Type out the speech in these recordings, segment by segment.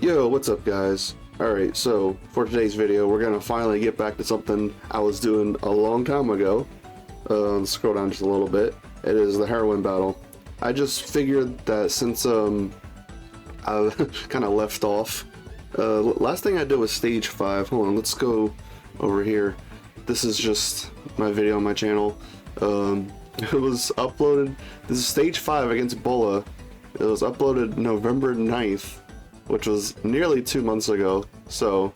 Yo, what's up guys? Alright, so for today's video, we're gonna finally get back to something I was doing a long time ago. Let's scroll down just a little bit. It is the heroine battle. I just figured that since I kind of left off, last thing I did was stage 5. Hold on, let's go over here. This is just my video on my channel. It was uploaded, this is stage 5 against Bola. It was uploaded November 9th, which was nearly 2 months ago, so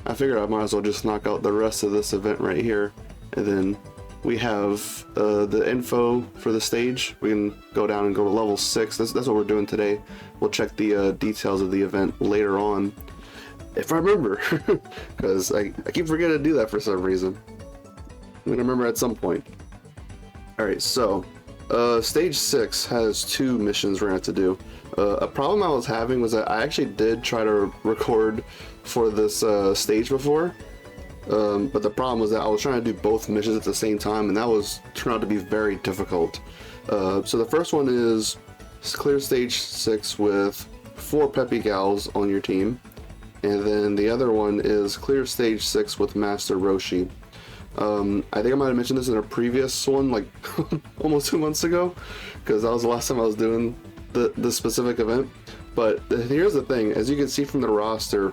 I figured I might as well just knock out the rest of this event right here, and then we have the info for the stage. We can go down and go to level 6. That's what we're doing today. We'll check the details of the event later on, if I remember, because I keep forgetting to do that for some reason. I'm gonna remember at some point. Alright, so stage 6 has 2 missions we're going to have to do. A problem I was having was that I actually did try to record for this stage before, but the problem was that I was trying to do both missions at the same time, and that turned out to be very difficult. So the first one is clear stage 6 with 4 Peppy Gals on your team, and then the other one is clear stage 6 with Master Roshi. I think I might have mentioned this in a previous one, like almost 2 months ago, because that was the last time I was doing the specific event. But here's the thing, as you can see from the roster,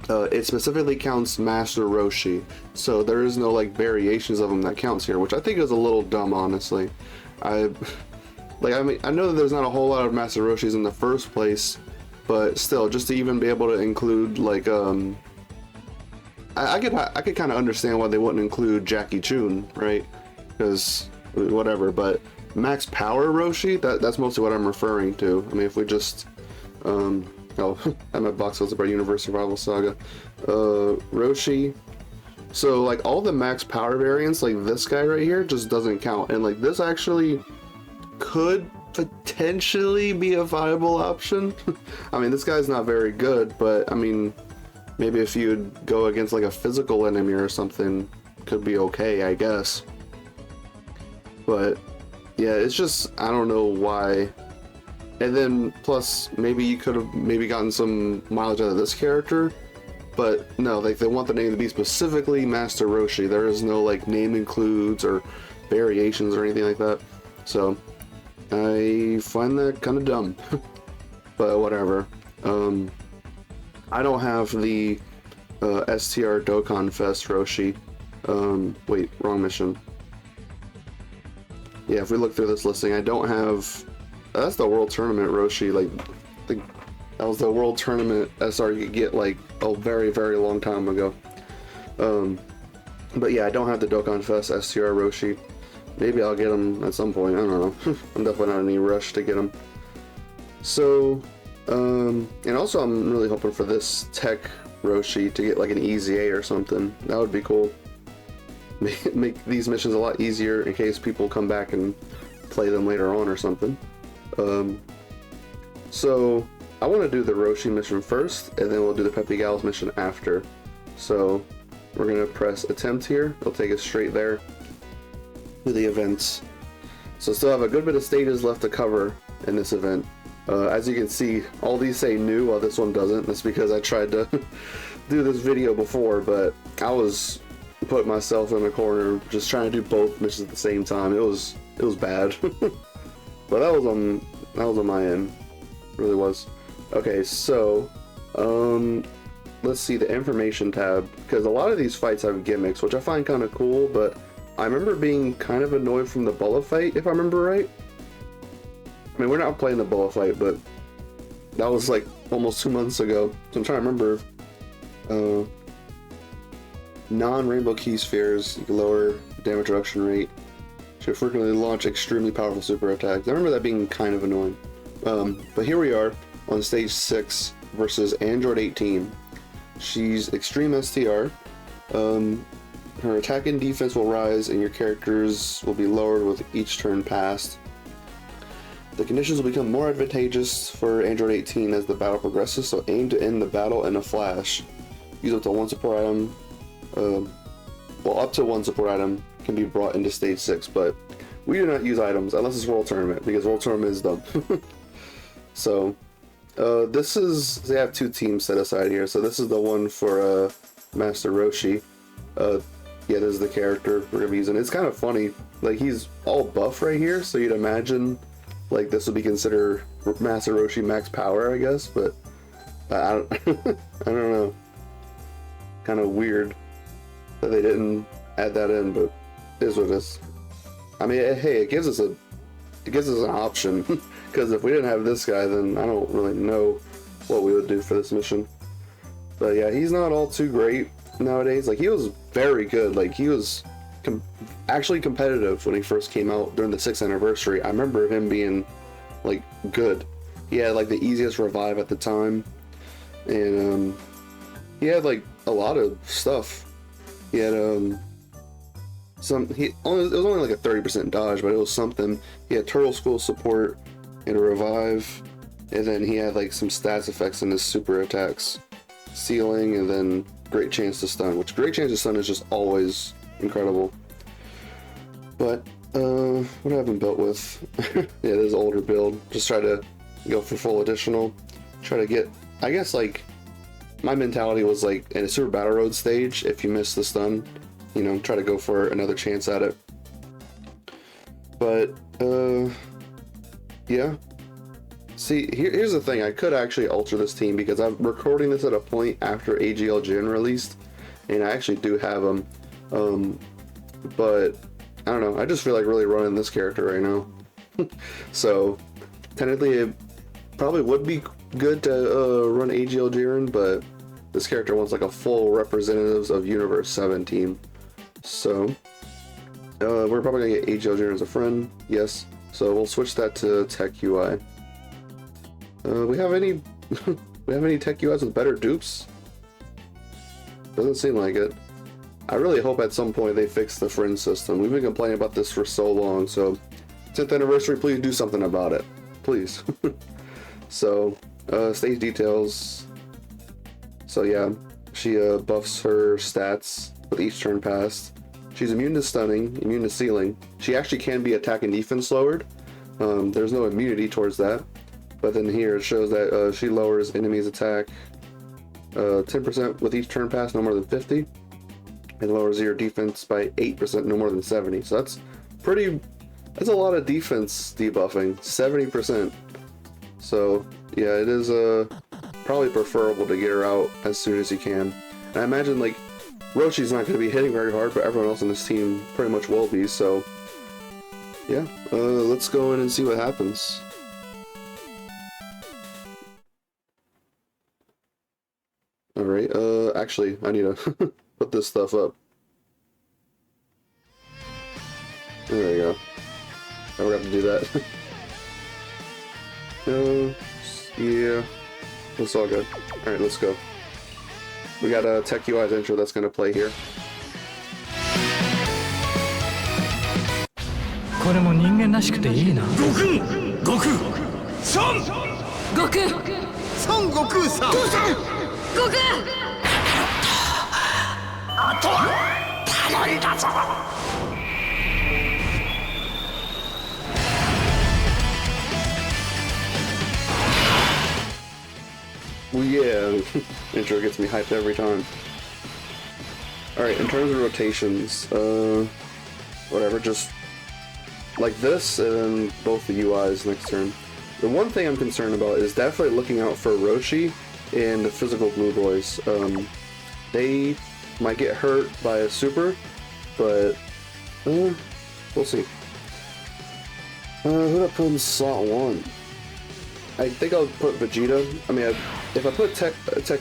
it specifically counts Master Roshi, so there is no like variations of him that counts here, which I think is a little dumb, honestly. I mean, I know that there's not a whole lot of Master Roshis in the first place, but still, just to even be able to include like I could kind of understand why they wouldn't include Jackie Chun, right? Because whatever, but Max Power Roshi, that's mostly what I'm referring to. I mean, if we just oh, I'm at Box About Universe Survival Saga, Roshi. So like all the Max Power variants, like this guy right here, just doesn't count, and like this actually could potentially be a viable option. I mean, this guy's not very good, but I mean, maybe if you'd go against like a physical enemy or something, could be okay, I guess. But yeah, it's just, I don't know why. And then plus maybe you could have gotten some mileage out of this character, but no, like they want the name to be specifically Master Roshi. There is no like name includes or variations or anything like that. So I find that kind of dumb. But whatever. I don't have the STR Dokkan Fest Roshi. Wait, wrong mission. Yeah, if we look through this listing, I don't have... that's the World Tournament Roshi. Like, that was the World Tournament SR you could get like a very, very long time ago. But yeah, I don't have the Dokkan Fest STR Roshi. Maybe I'll get them at some point. I don't know. I'm definitely not in any rush to get them. So... and also I'm really hoping for this Tech Roshi to get like an easy A or something. That would be cool. Make these missions a lot easier in case people come back and play them later on or something. So I want to do the Roshi mission first, and then we'll do the Peppy Gals mission after. So we're going to press attempt here. It'll take us straight there to the events. So still have a good bit of stages left to cover in this event. As you can see, all these say new while this one doesn't. That's because I tried to do this video before, but I was putting myself in a corner just trying to do both missions at the same time. It was bad. But that was on my end. It really was. Okay, so let's see the information tab, because a lot of these fights have gimmicks, which I find kind of cool, but I remember being kind of annoyed from the Bola fight, if I remember right. I mean, we're not playing the Bola fight, but that was like almost 2 months ago. So I'm trying to remember. Non-rainbow key spheres, you can lower damage reduction rate. Should frequently launch extremely powerful super attacks. I remember that being kind of annoying. But here we are on stage 6 versus Android 18. She's extreme STR. Her attack and defense will rise, and your characters will be lowered with each turn passed. The conditions will become more advantageous for Android 18 as the battle progresses, so aim to end the battle in a flash. Use up to one support item. Well, up to one support item can be brought into stage 6, but we do not use items unless it's World Tournament, because World Tournament is dumb. So This is, they have two teams set aside here, so this is the one for Master Roshi. Yeah, this is the character we're gonna be using. It's kind of funny, like he's all buff right here, so you'd imagine like this would be considered Master Roshi max power, I guess, but I don't, I don't know. Kind of weird that they didn't add that in, but it is what it is. I mean, hey, it gives us an option, because if we didn't have this guy, then I don't really know what we would do for this mission. But yeah, he's not all too great nowadays. Like, he was very good. Like, he was actually competitive when he first came out during the 6th anniversary. I remember him being like good. He had like the easiest revive at the time, and he had like a lot of stuff. He had it was only like a 30% dodge, but it was something. He had Turtle School support and a revive, and then he had like some stats effects in his super attacks, sealing, and then great chance to stun, which great chance to stun is just always incredible. But what have I been built with? Yeah, this is older build. Just try to go for full additional. Try to get, I guess, like my mentality was like in a Super Battle Road stage, if you miss the stun, you know, try to go for another chance at it. But yeah. See, here's the thing. I could actually alter this team because I'm recording this at a point after AGL Gen released, and I actually do have them. But I don't know. I just feel like really running this character right now. So technically, it probably would be good to run AGL Jiren, but this character wants like a full representatives of Universe 17. So we're probably gonna get AGL Jiren as a friend. Yes. So we'll switch that to Tech UI. We have any we have any Tech UIs with better dupes? Doesn't seem like it. I really hope at some point they fix the friend system. We've been complaining about this for so long, so 10th anniversary, please do something about it. Please. So, stage details. So yeah, she buffs her stats with each turn passed. She's immune to stunning, immune to sealing. She actually can be attack and defense lowered. There's no immunity towards that. But then here it shows that she lowers enemies' attack 10% with each turn pass, no more than 50. And lowers your defense by 8%, no more than 70. So that's that's a lot of defense debuffing, 70%. So yeah, it is probably preferable to get her out as soon as you can. And I imagine like Roshi's not going to be hitting very hard, but everyone else on this team pretty much will be. So yeah, let's go in and see what happens. Alright, actually, I need to put this stuff up. There we go. I forgot to do that. Yeah, it's all good. Alright, let's go. We got a Tech UI's intro that's going to play here. これも人間らしくていいな。悟空、悟空、孫悟空、孫悟空さん、父さん、悟空。あとは頼んだぞ。Well, yeah, intro gets me hyped every time. Alright, in terms of rotations, whatever, just like this, and then both the UIs next turn. The one thing I'm concerned about is definitely looking out for Roshi and the physical blue boys. They might get hurt by a super, but we'll see. Who'd I put in slot 1? I think I'll put Vegeta. I mean, if I put Tech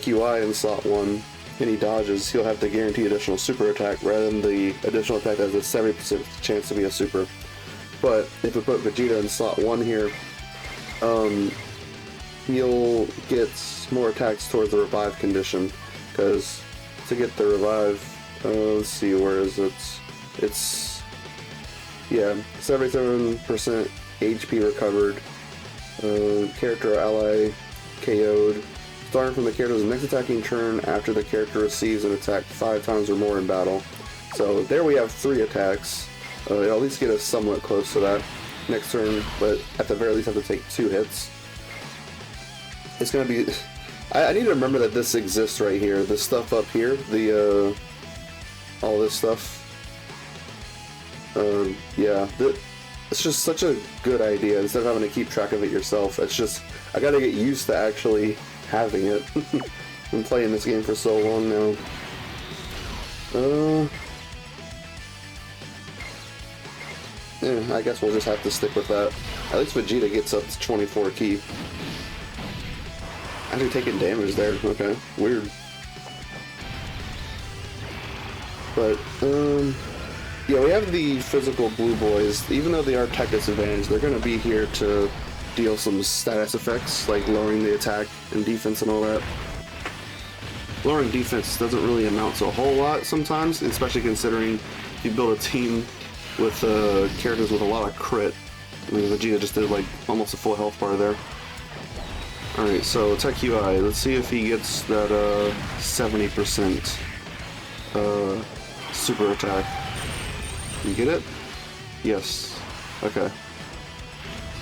UI in slot 1 and he dodges, he'll have the guaranteed additional super attack rather than the additional attack that has a 70% chance to be a super. But if we put Vegeta in slot 1 here, he'll get more attacks towards the revive condition, because to get the revive, let's see, where is it? It's, yeah, 77% HP recovered, character or ally KO'd, starting from the character's next attacking turn after the character receives an attack 5 times or more in battle. So there we have 3 attacks. It'll at least get us somewhat close to that next turn, but at the very least have to take 2 hits. it's gonna be... I need to remember that this exists right here. This stuff up here, the, all this stuff. Yeah, it's just such a good idea instead of having to keep track of it yourself. It's just, I gotta get used to actually having it. Been playing this game for so long now. Yeah, I guess we'll just have to stick with that. At least Vegeta gets up to 24 ki. Actually taking damage there, okay. Weird. But, yeah, we have the physical blue boys. Even though they are tech disadvantaged, they're gonna be here to deal some status effects, like lowering the attack and defense and all that. Lowering defense doesn't really amount to a whole lot sometimes, especially considering if you build a team with characters with a lot of crit. I mean, Vegeta just did like almost a full health bar there. Alright, so Tech UI, let's see if he gets that 70% super attack. You get it? Yes. Okay.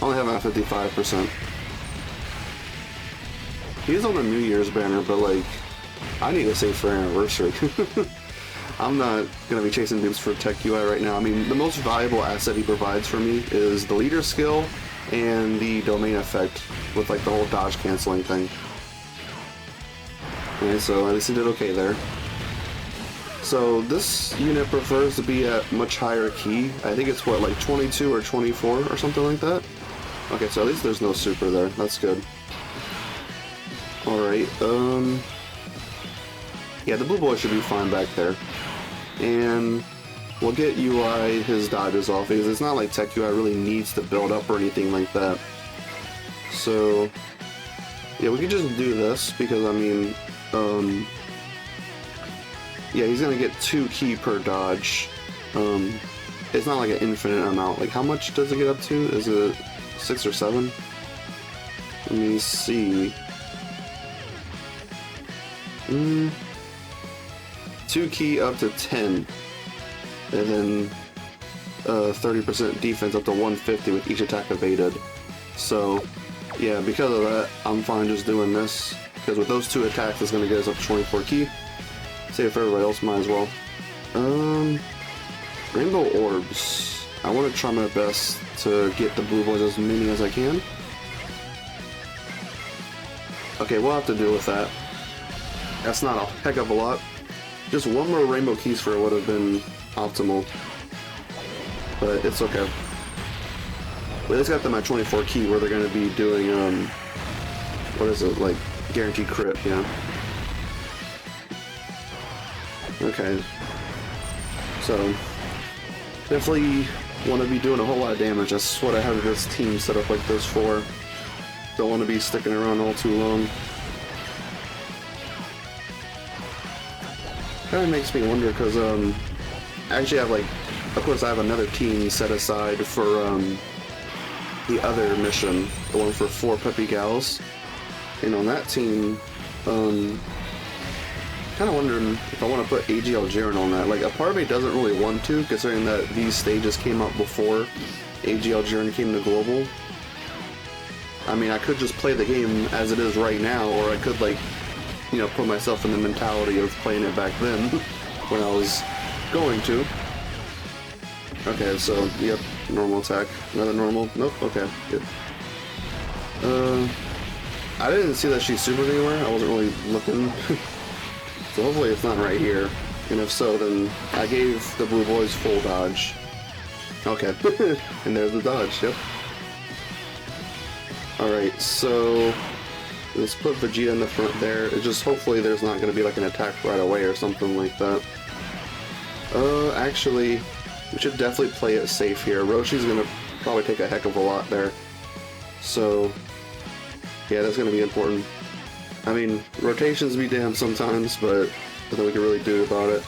Only have him at 55%. He's on the New Year's banner, but like, I need to save for anniversary. I'm not gonna be chasing dupes for Tech UI right now. I mean, the most valuable asset he provides for me is the leader skill and the domain effect with like the whole dodge canceling thing. Okay, so at least he did okay there. So this unit prefers to be at much higher ki. I think it's what, like 22 or 24 or something like that? Okay, so at least there's no super there. That's good. Alright, yeah, the blue boy should be fine back there. And we'll get UI his dodges off, because it's not like Tech UI really needs to build up or anything like that. So, yeah, we could just do this, because, I mean, yeah, he's gonna get 2 ki per dodge. It's not like an infinite amount. Like, how much does it get up to? Is it 6 or 7? Let me see. 2 ki up to 10, and then 30% defense up to 150 with each attack evaded. So, yeah, because of that, I'm fine just doing this, because with those 2 attacks, it's gonna get us up to 24 ki. Save for everybody else, might as well. Rainbow orbs. I want to try my best to get the blue boys as many as I can. Okay, we'll have to deal with that. That's not a heck of a lot. Just one more rainbow key sphere would have been optimal. But it's okay. We just got them at 24 ki where they're going to be doing, what is it, like, guaranteed crit, yeah. Okay. So, definitely want to be doing a whole lot of damage. That's what I have this team set up like this for. Don't want to be sticking around all too long. Kind of makes me wonder, because I actually have, like, of course I have another team set aside for the other mission, the one for 4 Peppy Gals, and on that team, kind of wondering if I want to put AGL Jiren on that. Like, a part of me doesn't really want to, considering that these stages came out before AGL Jiren came to Global. I mean, I could just play the game as it is right now, or I could, like, you know, put myself in the mentality of playing it back then, when I was going to. Okay, so, yep, normal attack. Another normal. Nope, okay, good. I didn't see that she supered anywhere. I wasn't really looking. So hopefully it's not right here. And if so, then I gave the blue boys full dodge. Okay, and there's the dodge, yep. Alright, so let's put Vegeta in the front there. It's just hopefully there's not going to be like an attack right away or something like that. Actually, we should definitely play it safe here. Roshi's going to probably take a heck of a lot there. So, yeah, that's going to be important. I mean, rotations be damned sometimes, but nothing we can really do about it.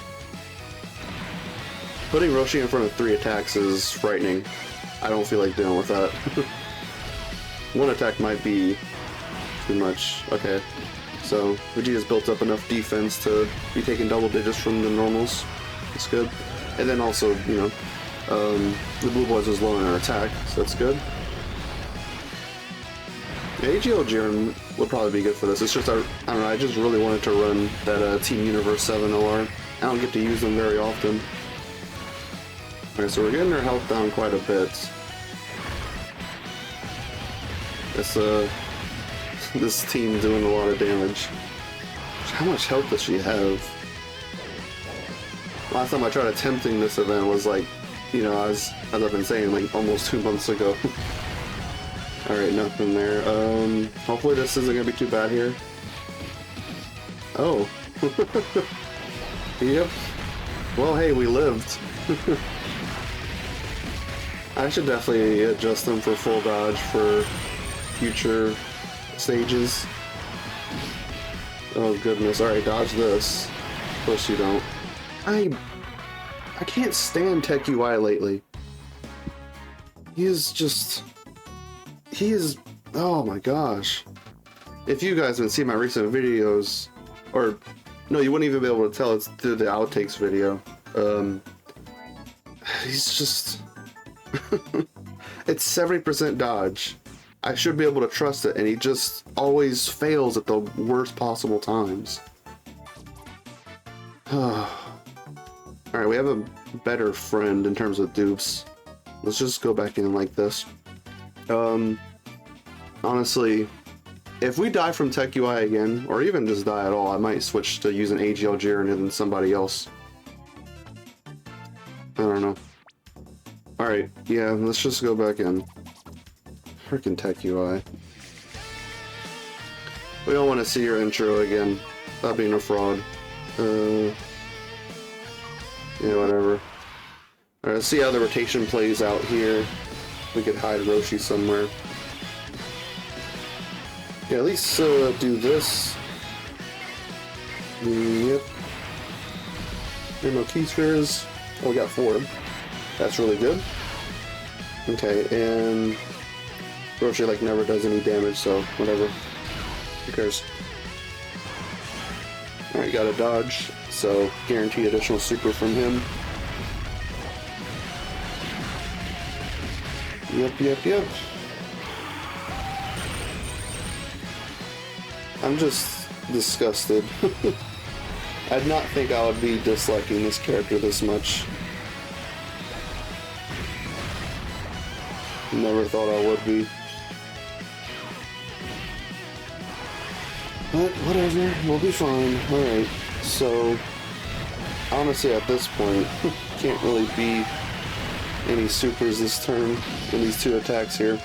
Putting Roshi in front of 3 attacks is frightening. I don't feel like dealing with that. 1 attack might be too much. Okay, so Vegeta's built up enough defense to be taking double digits from the normals. That's good. And then also, you know, the blue boys was low in our attack, so that's good. AGL Jiren would probably be good for this. It's just, I don't know, I just really wanted to run that Team Universe 7 OR. I don't get to use them very often. Alright, so we're getting our health down quite a bit. This team doing a lot of damage. How much health does she have? Last time I tried attempting this event was like, you know, as I've been saying, like almost 2 months ago. Alright, nothing there. Hopefully this isn't gonna be too bad here. Oh. Yep. Well, hey, we lived. I should definitely adjust them for full dodge for future stages. Oh goodness, alright, dodge this. Of course you don't. I can't stand Tech UI lately. He is, oh my gosh. If you guys haven't seen my recent videos, or, no, you wouldn't even be able to tell, it's through the outtakes video. He's just, it's 70% dodge. I should be able to trust it, and he just always fails at the worst possible times. Alright, we have a better friend in terms of dupes. Let's just go back in like this. Honestly, if we die from Tech UI again, or even just die at all, I might switch to using AGL Jiren and then somebody else. I don't know. Alright, yeah, let's just go back in. Freaking Tech UI. We don't want to see your intro again. Stop being a fraud. Yeah, whatever. Alright, let's see how the rotation plays out here. We could hide Roshi somewhere. Yeah, at least do this. Yep. There are no key spheres. Oh, we got 4. That's really good. Okay, and Roshi like never does any damage, so whatever. Who cares? Alright, got a dodge, so guaranteed additional super from him. Yep. I'm just disgusted. I did not think I would be disliking this character this much. Never thought I would be. But whatever, we'll be fine. Alright, so honestly at this point, can't really be any supers this turn in these 2 attacks here.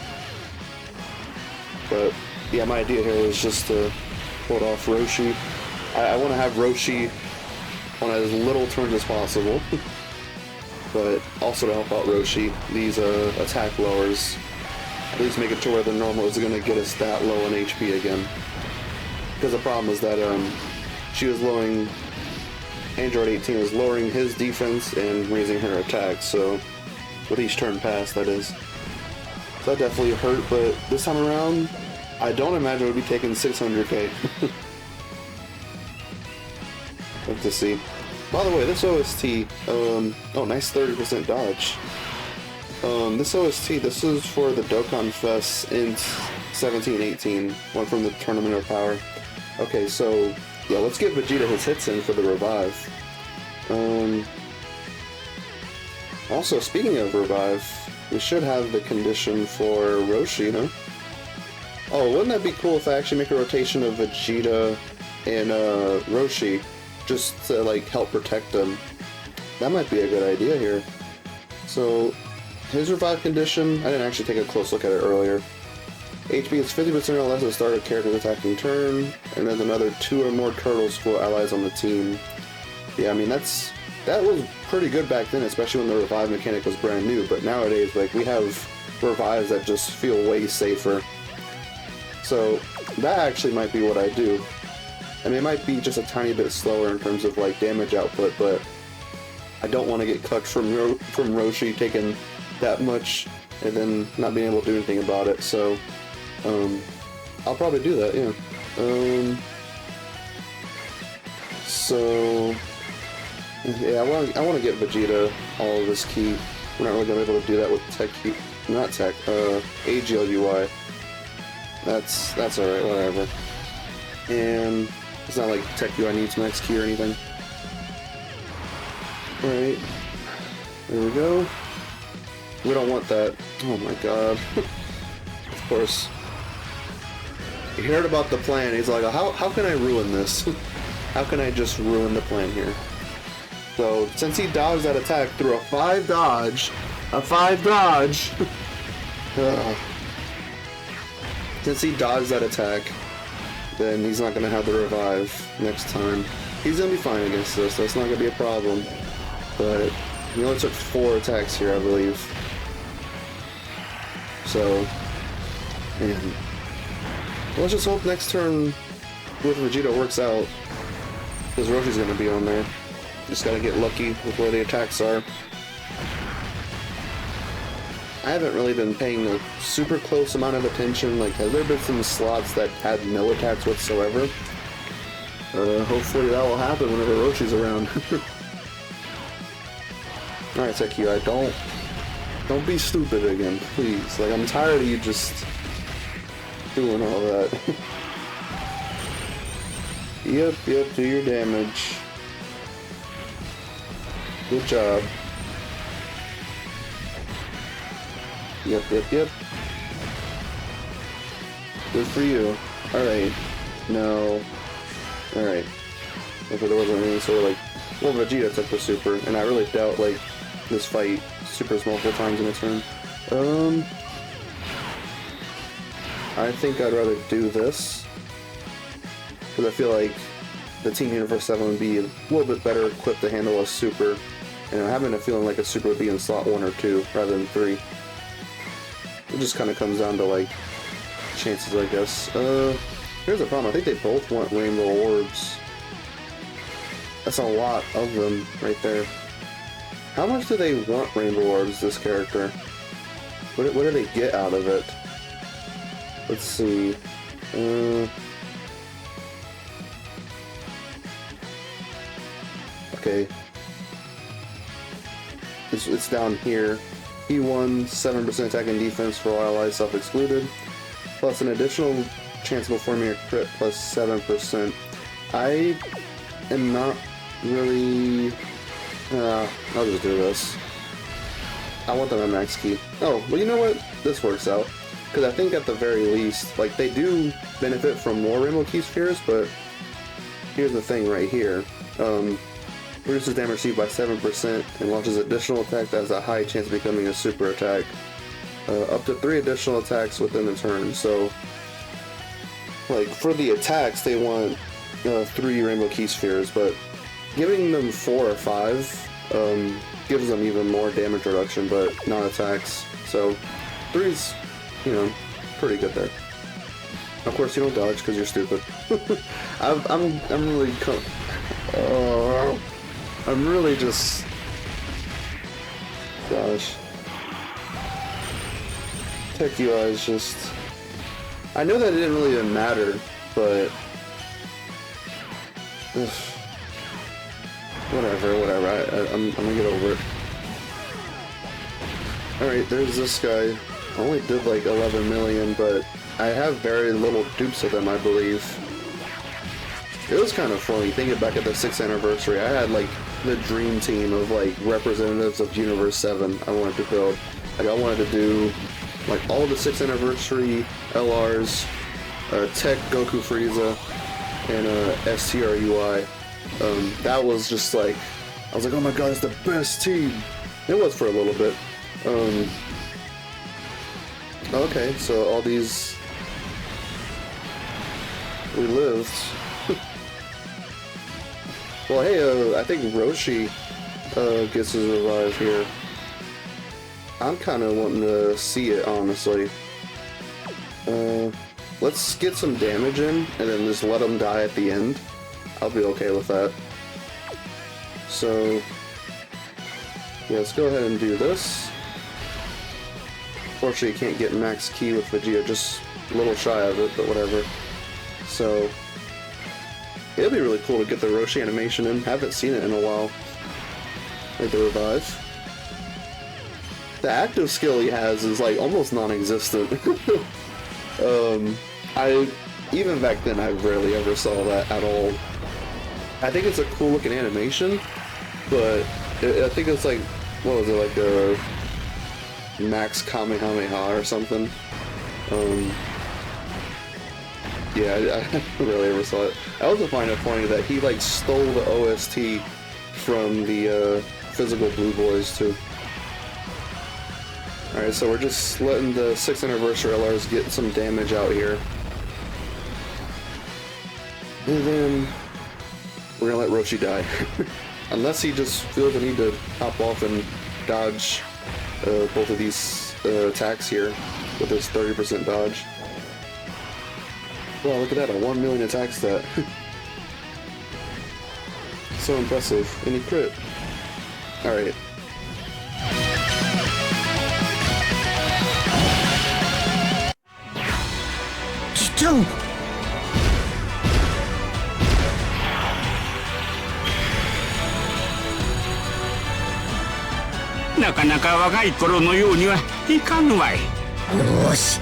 But yeah, my idea here was just to hold off Roshi. I want to have Roshi on as little turns as possible. But also to help out Roshi, these attack lowers at least make it to where the normal is going to get us that low in HP again. Because the problem is that she was lowering, Android 18 was lowering his defense and raising her attack, so with each turn passed, that is. So that definitely hurt, but this time around, I don't imagine it would be taking 600k. Have to see. By the way, this OST, oh, nice 30% dodge. This OST, this is for the Dokkan Fest in 17-18, one from the Tournament of Power. Okay, so, yeah, let's give Vegeta his hits in for the revive. Also, speaking of revive, we should have the condition for Roshi, huh? Oh, wouldn't that be cool if I actually make a rotation of Vegeta and Roshi, just to, like, help protect them? That might be a good idea here. So, his revive condition, I didn't actually take a close look at it earlier. HP is 50% or less at the start of character's attacking turn, and then another 2 or more turtles for allies on the team. Yeah, I mean, that was pretty good back then, especially when the revive mechanic was brand new, but nowadays, like, we have revives that just feel way safer. So, that actually might be what I do. I mean, it might be just a tiny bit slower in terms of, like, damage output, but I don't want to get cucked from Roshi taking that much and then not being able to do anything about it, so I'll probably do that, yeah. So yeah, I want to get Vegeta all of his ki. We're not really gonna be able to do that with AGL UI. That's alright, whatever. And it's not like Tech UI needs max key or anything. Alright. There we go. We don't want that. Oh my god. Of course. He heard about the plan. He's like, how can I ruin this? How can I just ruin the plan here? So, since he dodged that attack through a 5 dodge, since he dodged that attack, then he's not going to have the revive next time. He's going to be fine against this, that's not going to be a problem. But he only took 4 attacks here, I believe. So, man. Let's just hope next turn with Vegeta works out. Because Roshi's going to be on there. Just got to get lucky with where the attacks are. I haven't really been paying a super close amount of attention. Like, has there been some slots that had no attacks whatsoever? Hopefully that will happen whenever Roshi's around. Alright, Tech UI, don't be stupid again, please. Like, I'm tired of you just doing all that. Yep, do your damage. Good job. Yep. Good for you. Alright. No. Alright. If there wasn't any sort of like... Well, Vegeta took the super, and I really doubt, like, this fight supers multiple times in a turn. I think I'd rather do this. Because I feel like the Team Universe 7 would be a little bit better equipped to handle a super. And I'm having a feeling like a super would be in slot 1 or 2 rather than 3. It just kind of comes down to, like, chances, I guess. Here's the problem. I think they both want Rainbow Orbs. That's a lot of them right there. How much do they want Rainbow Orbs, this character? What do they get out of it? Let's see. Okay. It's down here. P1, 7% attack and defense for all allies self-excluded, plus an additional chance of performing a crit plus 7%. I am not really... I'll just do this. I want them at max key. Oh, well, you know what? This works out. Because I think at the very least, like, they do benefit from more Rainbow Key Spheres, but here's the thing right here. Reduces damage received by 7% and launches additional attack that has a high chance of becoming a super attack. Up to 3 additional attacks within the turn. So, like, for the attacks, they want 3 Rainbow Key Spheres, but giving them 4 or 5 gives them even more damage reduction, but not attacks. So, 3's, you know, pretty good there. Of course, you don't dodge because you're stupid. I'm really just... Gosh. Tech UI is just... I know that it didn't really even matter, but... Whatever. I'm gonna get over it. Alright, there's this guy. I only did like 11 million, but I have very little dupes of them, I believe. It was kind of funny thinking back at the 6th anniversary. I had like the dream team of like representatives of Universe 7 I wanted to build. Like I wanted to do like all the 6th anniversary LRs, Tech Goku Frieza, and STRUI. That was just like, I was like, oh my god, it's the best team. It was for a little bit. Okay, so all these, we lived. Well, hey, I think Roshi gets his revive here. I'm kind of wanting to see it, honestly. Let's get some damage in, and then just let him die at the end. I'll be okay with that. So, yeah, let's go ahead and do this. Unfortunately, you can't get max key with Vegeta, just a little shy of it, but whatever. So, it'd be really cool to get the Roshi animation in. Haven't seen it in a while. Like the revive. The active skill he has is like almost non-existent. Even back then, I rarely ever saw that at all. I think it's a cool looking animation, but I think it's like, what was it, like a Max Kamehameha or something? Yeah, I rarely ever saw it. I also find it funny that he like stole the OST from the physical Blue Boys too. Alright, so we're just letting the 6th anniversary LRs get some damage out here. And then we're gonna let Roshi die. Unless he just feels the need to hop off and dodge both of these attacks here with his 30% dodge. Wow, look at that, a 1 million attack stat. So impressive. And he crit. Alright. Still. なかなか若い頃のようにはいかんわい。よーし、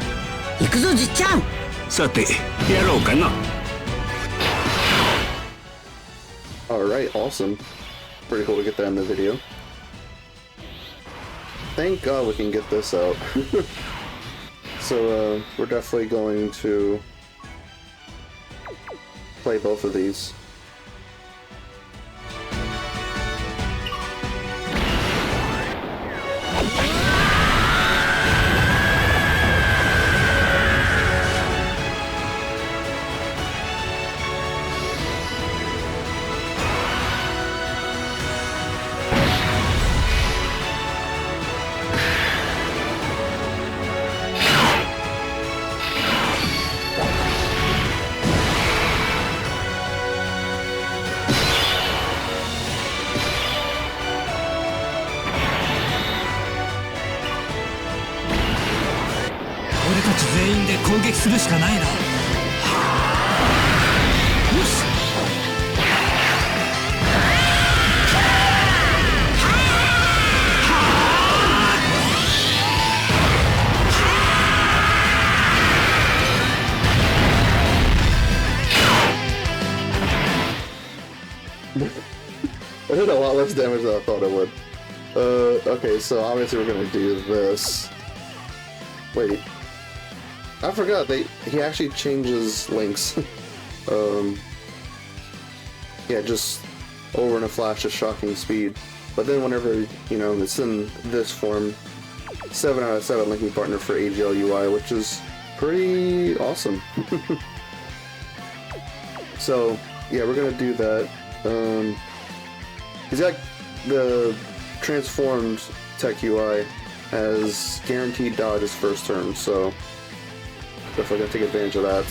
行くぞじっちゃん。さて、やろうかな。Alright, awesome. Pretty cool to get that in the video. Thank God we can get this out. So, we're definitely going to play both of these. I did a lot less damage than I thought it would. Okay, so obviously we're gonna do this. Wait. I forgot, he actually changes links. Yeah, just over in a flash of shocking speed. But then whenever, you know, it's in this form, 7 out of 7 linking partner for AGL UI, which is pretty awesome. So, yeah, we're gonna do that. He's got the transformed tech UI as guaranteed dodge his first turn, so definitely gonna take advantage of that.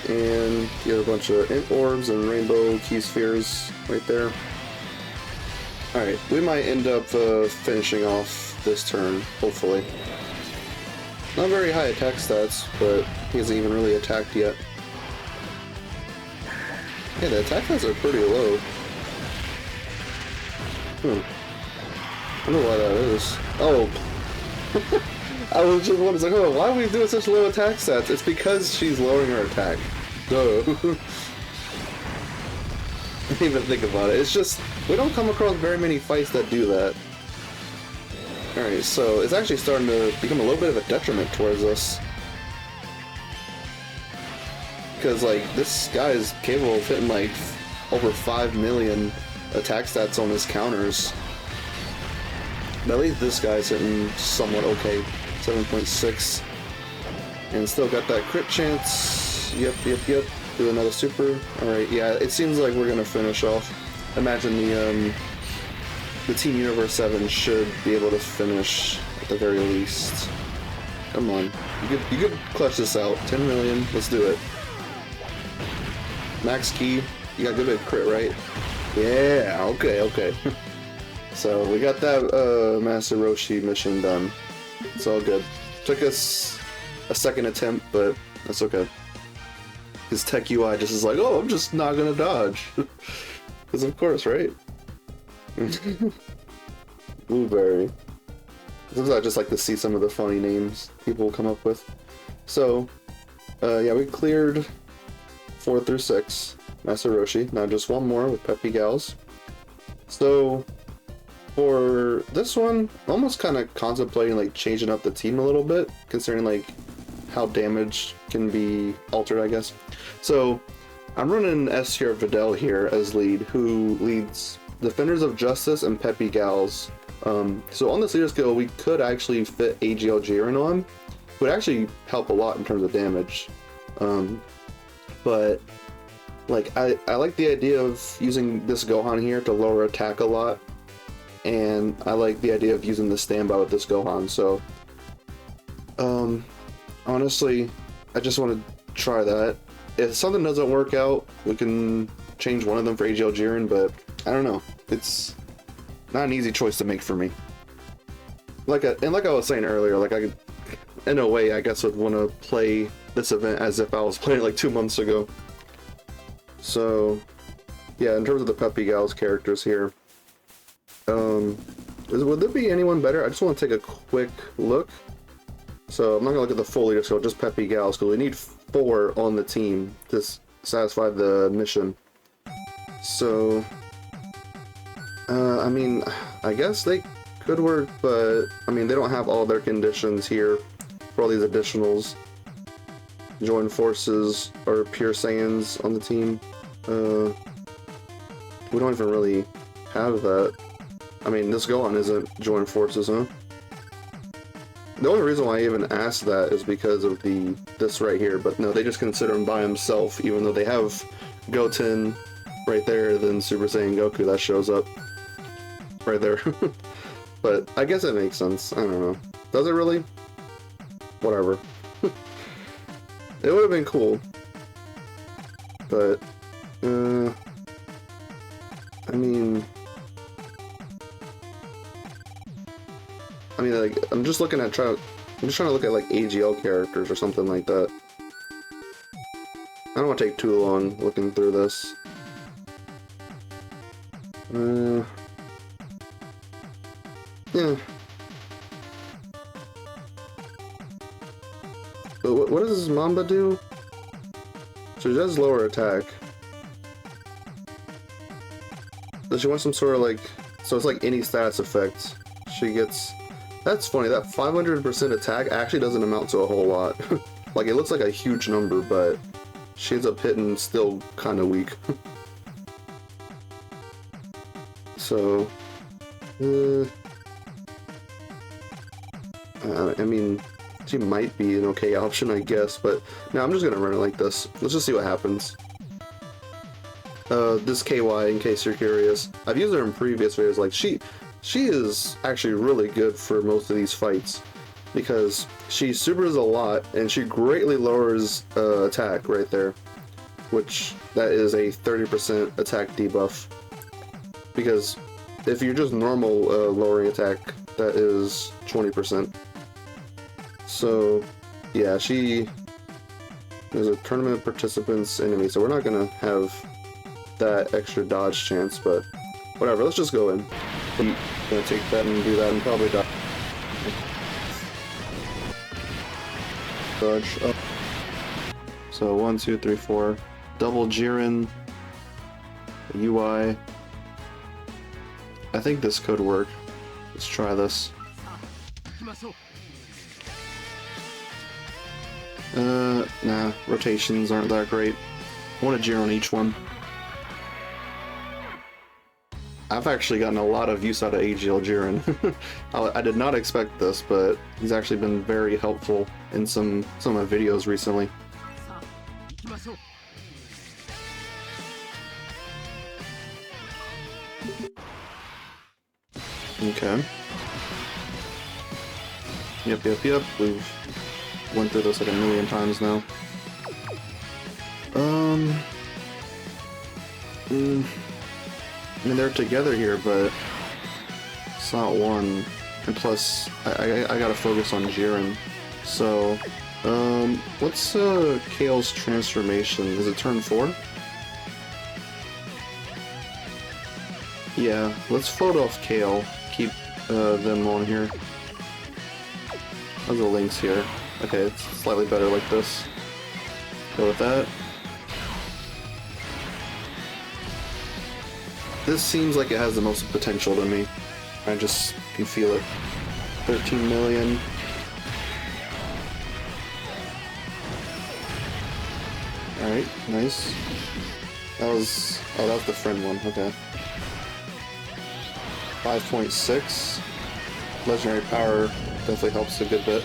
And you have a bunch of int orbs and rainbow key spheres right there. Alright, we might end up finishing off this turn, hopefully. Not very high attack stats, but he hasn't even really attacked yet. Yeah, the attack stats are pretty low. I don't know why that is. Oh! I was just wondering, oh, why are we doing such low attack stats? It's because she's lowering her attack. Duh. I didn't even think about it. It's just, we don't come across very many fights that do that. Alright, so it's actually starting to become a little bit of a detriment towards us. Because, like, this guy is capable of hitting, like, over 5 million attack stats on his counters. But at least this guy's hitting somewhat okay. 7.6. And still got that crit chance. Yep. Do another super. Alright, yeah, it seems like we're gonna finish off. Imagine the Team Universe 7 should be able to finish at the very least. Come on. You could clutch this out. 10 million. Let's do it. Max key. You got good bit crit, right? Yeah, okay. So we got that Master Roshi mission done. It's all good. Took us a second attempt, but that's okay. His tech UI just is like, oh, I'm just not gonna dodge. Because of course, right? Blueberry. Sometimes I just like to see some of the funny names people come up with. So, yeah, we cleared 4 through 6, Master Roshi. Now just one more with Peppy Gals. So, for this one, I'm almost kind of contemplating like changing up the team a little bit, considering like how damage can be altered, I guess. So, I'm running S tier Videl here as lead, who leads Defenders of Justice and Peppy Gals. So on this leader skill, we could actually fit AGL Jiren on. It would actually help a lot in terms of damage. But like I like the idea of using this Gohan here to lower attack a lot, and I like the idea of using the standby with this Gohan. So honestly, I just want to try that. If something doesn't work out, we can change one of them for AGL Jiren, but I don't know. It's not an easy choice to make for me. Like I was saying earlier, like I, in a way, I guess would want to play this event as if I was playing it like 2 months ago. So, yeah, in terms of the Peppy Gals characters here, would there be anyone better? I just want to take a quick look. So I'm not gonna look at the full leader skill, just Peppy Gals, because we need 4 on the team to satisfy the mission. So, I mean, I guess they could work, but I mean, they don't have all their conditions here for all these additionals. Join forces or pure Saiyans on the team. We don't even really have that. I mean, this Gohan isn't join forces, huh? The only reason why I even asked that is because of this right here, but no, they just consider him by himself, even though they have Goten right there, then Super Saiyan Goku that shows up right there. But I guess it makes sense. I don't know. Does it really? Whatever. It would have been cool. But, I mean, like, I'm just trying to look at like AGL characters or something like that. I don't want to take too long looking through this. Yeah. But what does Mamba do? So she does lower attack. Does she want some sort of like... So it's like any status effect. She gets... That's funny, that 500% attack actually doesn't amount to a whole lot. Like, it looks like a huge number, but she ends up hitting still kind of weak. So... I mean, she might be an okay option, I guess, but no, I'm just gonna run it like this. Let's just see what happens. This KY, in case you're curious, I've used her in previous videos. Like, she is actually really good for most of these fights because she supers a lot and she greatly lowers attack right there, which that is a 30% attack debuff. Because if you're just normal lowering attack, that is 20%. So, yeah, she is a tournament participant's enemy, so we're not gonna have that extra dodge chance, but whatever, let's just go in. I'm gonna take that and do that and probably die. Dodge up. So 1, 2, 3, 4. Double Jiren. UI. I think this could work. Let's try this. Nah, rotations aren't that great. I want a Jiren on each one. I've actually gotten a lot of use out of AGL Jiren. I did not expect this, but he's actually been very helpful in some of my videos recently. Okay. Yep. We've went through this like a million times now. I mean, they're together here, but it's not one. And plus, I gotta focus on Jiren. So, what's Kale's transformation? Is it turn 4? Yeah, let's float off Kale. Keep them on here. How's the links here? Okay, it's slightly better like this. Go with that. This seems like it has the most potential to me. I just can feel it. 13 million. Alright, nice. That was... oh, that was the friend one, okay. 5.6. Legendary power definitely helps a good bit.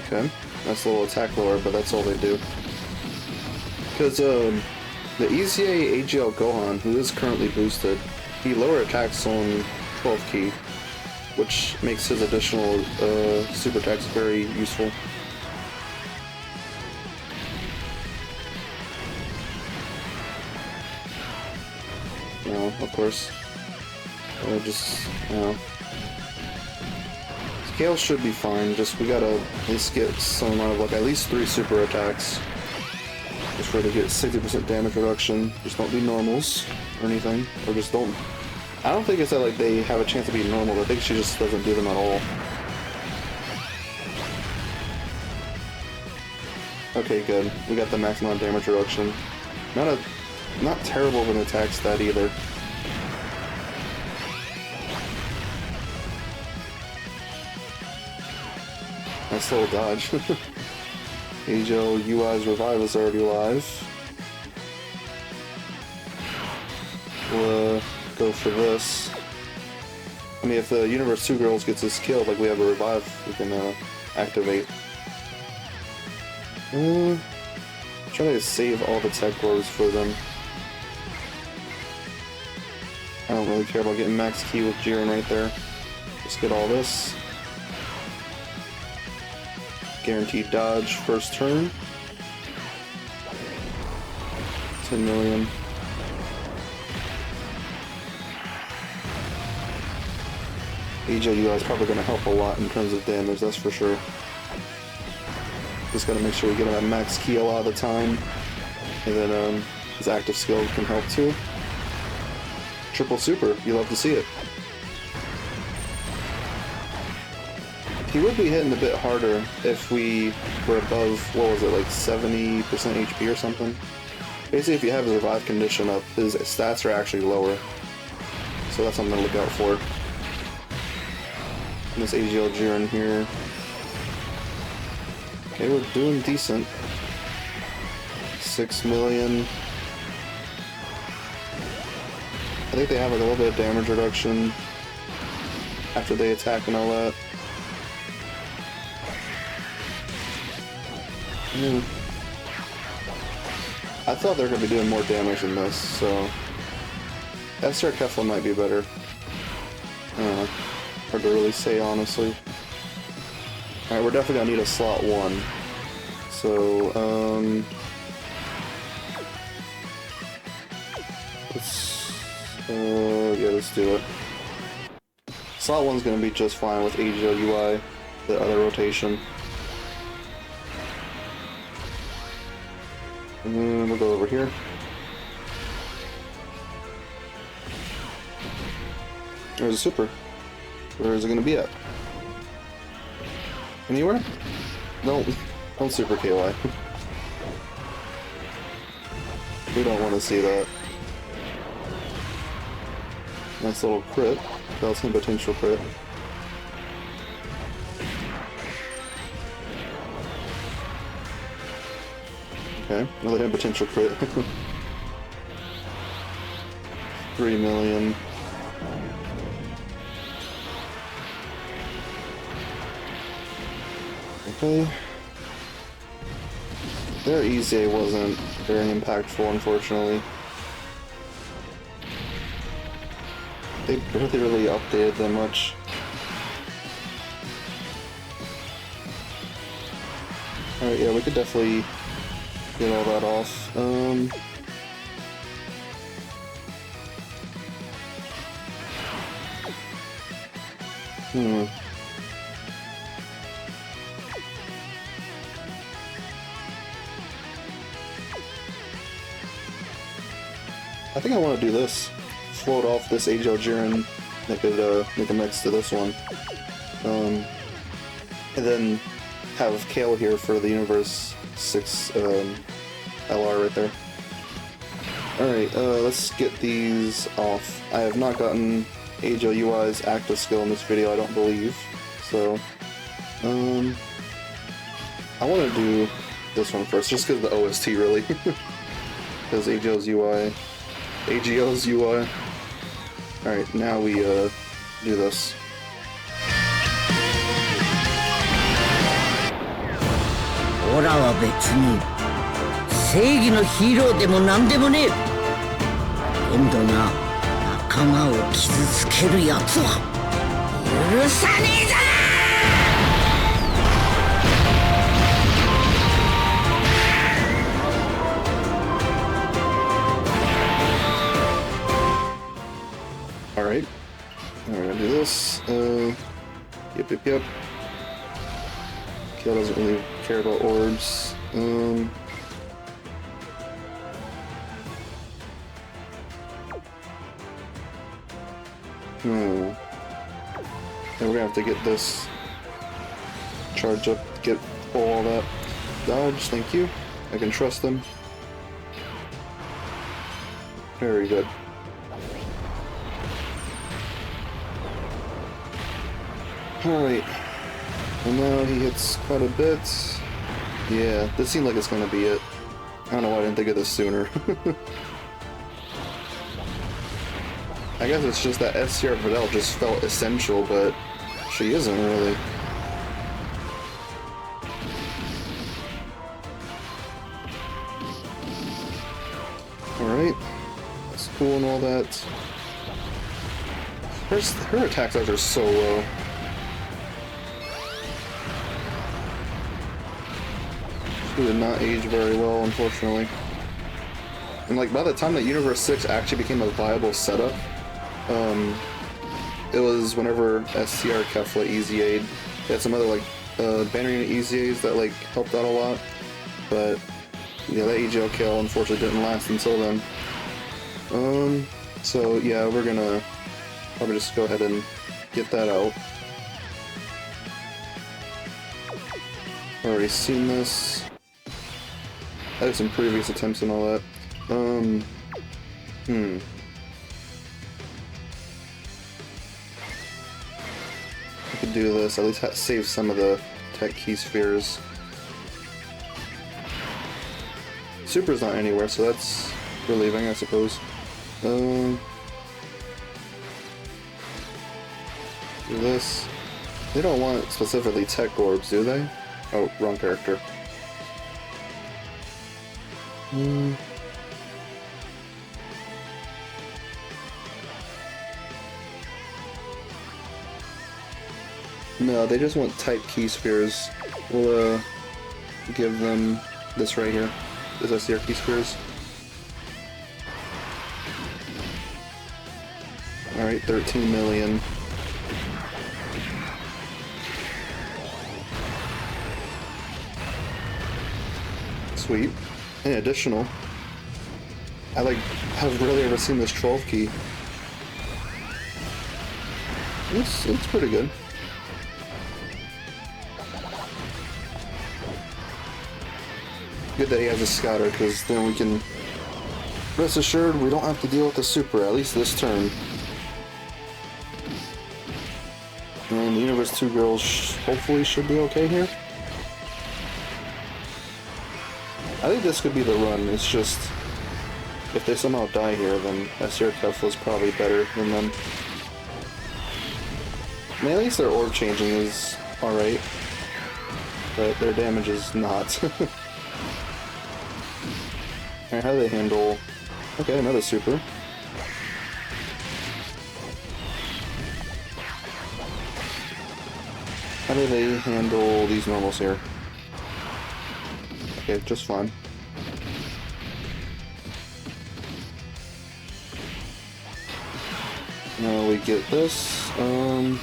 Okay, that's a little attack lower, but that's all they do. Because the EZA AGL Gohan, who is currently boosted, he lower attacks on 12 key, which makes his additional super attacks very useful. No, of course. Just, you know. Scale should be fine, just we gotta at least get some amount of, like, at least 3 super attacks. Just for her to get 60% damage reduction. Just don't be normals or anything. Or just don't... I don't think it's that, like, they have a chance to be normal. I think she just doesn't do them at all. Okay, good. We got the maximum damage reduction. Not terrible of an attack stat either. Nice little dodge. AGL UI's Revive is already live. We'll go for this. I mean, if the Universe 2 Girls gets us killed, like we have a Revive, we can activate. Try to save all the tech orbs for them. I don't really care about getting max key with Jiren right there. Just get all this. Guaranteed dodge first turn. 10 million. AGL UI is probably going to help a lot in terms of damage, that's for sure. Just gotta make sure we get him at max key a lot of the time. And then his active skill can help too. Triple super, you love to see it. He would be hitting a bit harder if we were above, what was it, like 70% HP or something? Basically, if you have his revive condition up, his stats are actually lower. So that's something to look out for. And this AGL Jiren here. Okay, we're doing decent. 6 million. I think they have like a little bit of damage reduction after they attack and all that. I thought they were going to be doing more damage than this, so... SR Kefla might be better. I don't know. Hard to really say, honestly. Alright, we're definitely going to need a slot 1. So, yeah, let's do it. Slot 1's going to be just fine with AGL UI, the other rotation. And then we'll go over here. There's a super. Where is it going to be at? Anywhere? Don't super KY. We don't want to see that. Nice little crit. That's some potential crit. Okay, another hit potential crit. 3 million. Okay. Their EZA wasn't very impactful, unfortunately. They barely really updated them much. Alright, yeah, we could definitely get all that off. I think I want to do this. Float off this AGL Jiren that could make a mix to this one. And then have Kale here for the Universe 6 LR right there. Alright, let's get these off. I have not gotten AGL UI's active skill in this video, I don't believe. So, I want to do this one first, just because of the OST, really. Because AGL's UI. Alright, now we, do this. オラは別に正義のヒーローでもなんでもねえ。今度な仲間を傷つけるやつは許さねえぞ。 Alright, we're gonna do this. Yep. Kale doesn't really care about orbs. And we're gonna have to get this charge up, get all that dodge, thank you. I can trust them. Very good. Alright, and now he hits quite a bit. Yeah, this seemed like it's gonna be it. I don't know why I didn't think of this sooner. I guess it's just that SCR Vidal just felt essential, but she isn't really. Alright, that's cool and all that. Her attack size are so low. She did not age very well, unfortunately. And like by the time that Universe 6 actually became a viable setup, it was whenever SCR Kefla Easy Aid. They had some other like banner unit Easy Aids that like helped out a lot, but yeah, that AGL kill unfortunately didn't last until then. So yeah, we're gonna probably just go ahead and get that out. Already seen this. I had some previous attempts and all that. I could do this, at least save some of the tech key spheres. Super's not anywhere, so that's relieving, I suppose. Do this. They don't want specifically tech orbs, do they? Oh, wrong character. No, they just want type key spheres. We'll give them this right here. This SCR key spheres. Alright, 13 million. Sweet. And additional. I like have rarely ever seen this 12 key. It's pretty good. Good that he has a scouter, because then we can rest assured we don't have to deal with the super, at least this turn. And the Universe 2 girls hopefully should be okay here. I think this could be the run, it's just if they somehow die here, then SCR Kefla is probably better than them. I mean, at least their orb changing is alright, but their damage is not. Alright, how do they handle... Okay, another super. How do they handle these normals here? Okay, just fine. Now we get this. Yeah,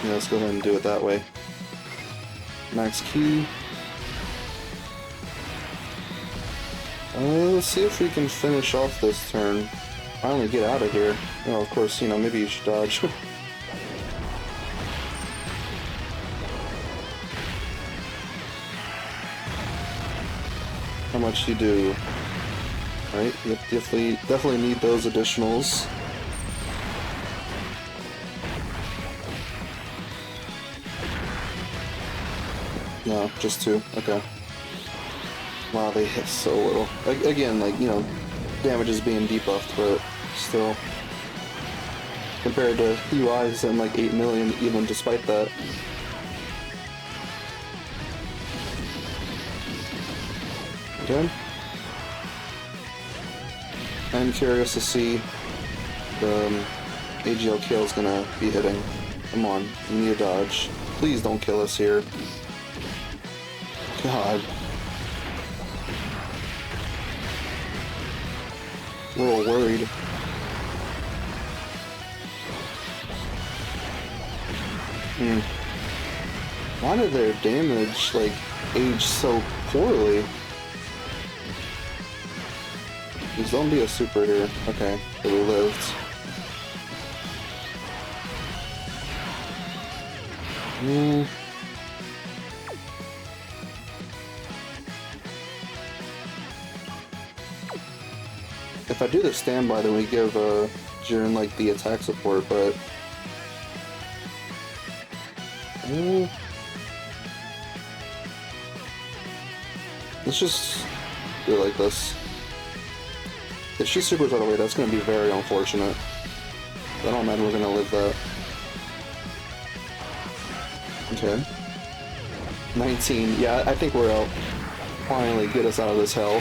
let's go ahead and do it that way. Max key. Let's see if we can finish off this turn. Finally get out of here. Oh, of course, you know, maybe you should dodge. how much you do. Right? You definitely need those additionals. No, just 2. Okay. Wow, they hit so little. Again, like, you know, damage is being debuffed, but still. Compared to UIs and like 8 million, even despite that. Okay. I'm curious to see the AGL kill is gonna be hitting. Come on, we need a dodge. Please don't kill us here. God. We're all worried. Why did their damage, like, age so poorly? Please don't be a super here. Okay, they lived. If I do the standby, then we give Jiren like the attack support, but let's just do it like this. If she supers right away, that's going to be very unfortunate. I don't imagine we're going to live that. Okay. 19. Yeah, I think we're out. Finally, get us out of this hell.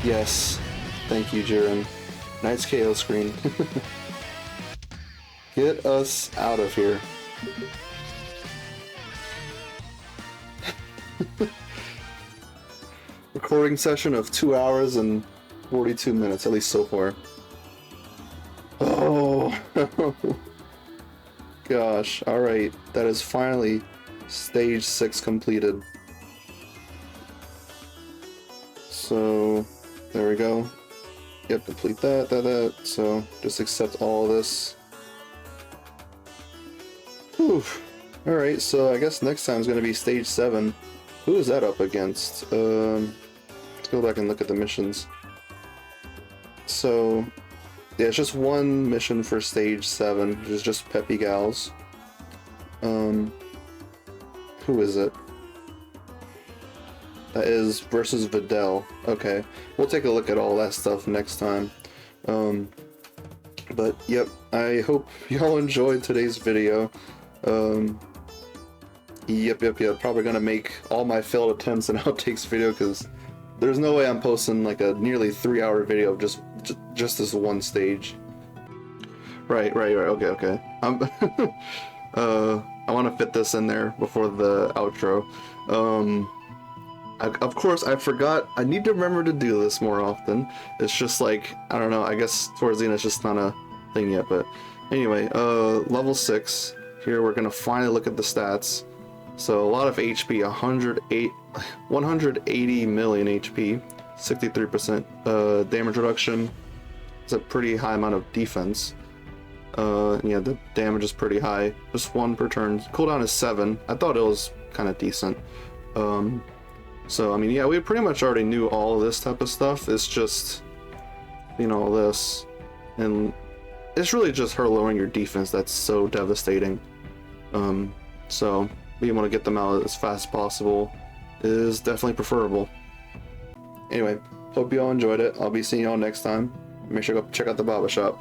Yes. Thank you, Jiren. Nice KO screen. Get us out of here. Recording session of 2 hours and 42 minutes, at least so far. Oh, gosh. Alright, that is finally stage 6 completed. So, there we go. Yep, complete that. So, just accept all of this. Whew. Alright, so I guess next time is going to be stage 7. Who is that up against? Let's go back and look at the missions. So, yeah, it's just one mission for stage 7, which is just Peppy Gals. Who is it? That is versus Videl. Okay, we'll take a look at all that stuff next time. But yep, I hope y'all enjoyed today's video. Yep. Probably gonna make all my failed attempts and outtakes video because there's no way I'm posting like a nearly 3-hour video of just this one stage. Right. Okay. I want to fit this in there before the outro. Of course, I forgot. I need to remember to do this more often. It's just like, I don't know, I guess towards the end it's just not a thing yet, but anyway, level 6. Here we're gonna finally look at the stats. So a lot of HP, 180 million HP, 63% damage reduction. It's a pretty high amount of defense. Yeah, the damage is pretty high. Just 1 per turn. Cooldown is 7. I thought it was kind of decent. So, I mean, yeah, we pretty much already knew all of this type of stuff. It's just, you know, all this. And it's really just her lowering your defense that's so devastating. So, you want to get them out as fast as possible is definitely preferable. Anyway, hope you all enjoyed it. I'll be seeing y'all next time. Make sure to go check out the barber shop.